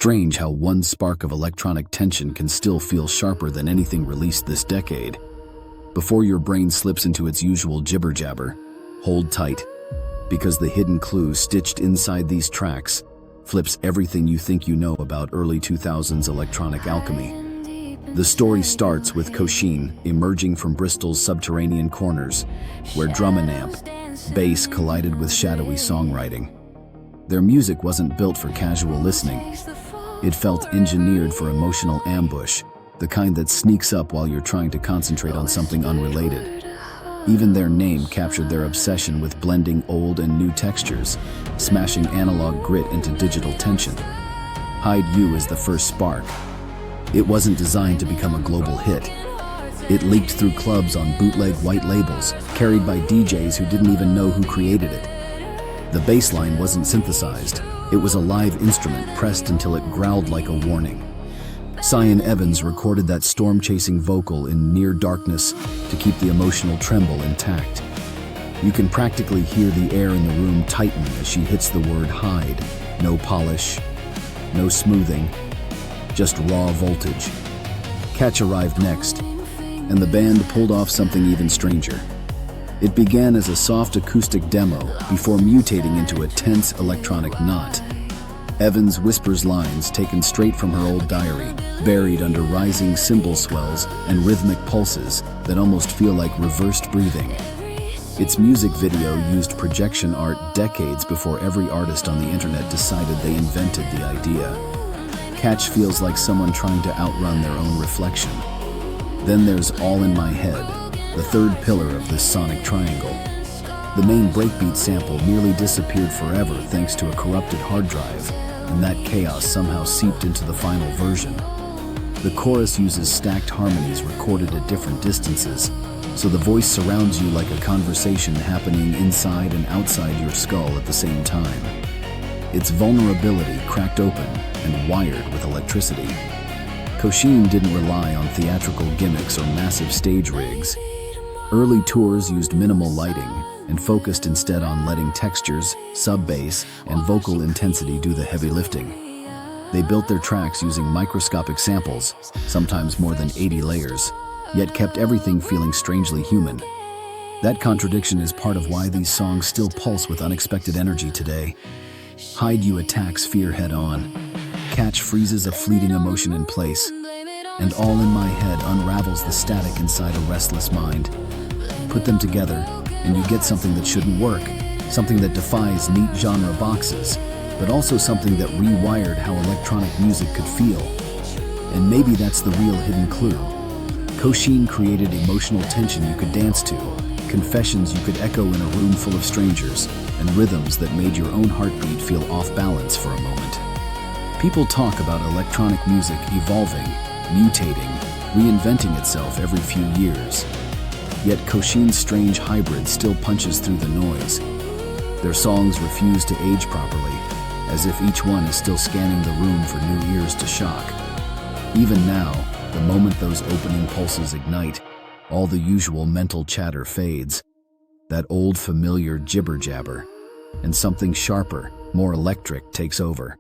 Strange how one spark of electronic tension can still feel sharper than anything released this decade. Before your brain slips into its usual jibber-jabber, hold tight, because the hidden clue stitched inside these tracks flips everything you think you know about early 2000s electronic alchemy. The story starts with Kosheen emerging from Bristol's subterranean corners, where drum and amp, bass collided with shadowy songwriting. Their music wasn't built for casual listening. It felt engineered for emotional ambush, the kind that sneaks up while you're trying to concentrate on something unrelated. Even their name captured their obsession with blending old and new textures, smashing analog grit into digital tension. Hide You is the first spark. It wasn't designed to become a global hit. It leaked through clubs on bootleg white labels, carried by DJs who didn't even know who created it. The bass line wasn't synthesized. It was a live instrument pressed until it growled like a warning. Cyan Evans recorded that storm-chasing vocal in near darkness to keep the emotional tremble intact. You can practically hear the air in the room tighten as she hits the word hide. No polish, no smoothing, just raw voltage. Catch arrived next, and the band pulled off something even stranger. It began as a soft acoustic demo before mutating into a tense electronic knot. Evans whispers lines taken straight from her old diary, buried under rising cymbal swells and rhythmic pulses that almost feel like reversed breathing. Its music video used projection art decades before every artist on the internet decided they invented the idea. Catch feels like someone trying to outrun their own reflection. Then there's All in My Head, the third pillar of this sonic triangle. The main breakbeat sample nearly disappeared forever thanks to a corrupted hard drive, and that chaos somehow seeped into the final version. The chorus uses stacked harmonies recorded at different distances, so the voice surrounds you like a conversation happening inside and outside your skull at the same time. Its vulnerability cracked open and wired with electricity. Kosheen didn't rely on theatrical gimmicks or massive stage rigs. Early tours used minimal lighting and focused instead on letting textures, sub-bass, and vocal intensity do the heavy lifting. They built their tracks using microscopic samples, sometimes more than 80 layers, yet kept everything feeling strangely human. That contradiction is part of why these songs still pulse with unexpected energy today. Hide You attacks fear head-on. Catch freezes a fleeting emotion in place, and All in My Head unravels the static inside a restless mind. Put them together, and you get something that shouldn't work, something that defies neat genre boxes, but also something that rewired how electronic music could feel. And maybe that's the real hidden clue. Kosheen created emotional tension you could dance to, confessions you could echo in a room full of strangers, and rhythms that made your own heartbeat feel off balance for a moment. People talk about electronic music evolving, mutating, reinventing itself every few years. Yet Kosheen's strange hybrid still punches through the noise. Their songs refuse to age properly, as if each one is still scanning the room for new ears to shock. Even now, the moment those opening pulses ignite, all the usual mental chatter fades. That old familiar jibber-jabber, and something sharper, more electric takes over.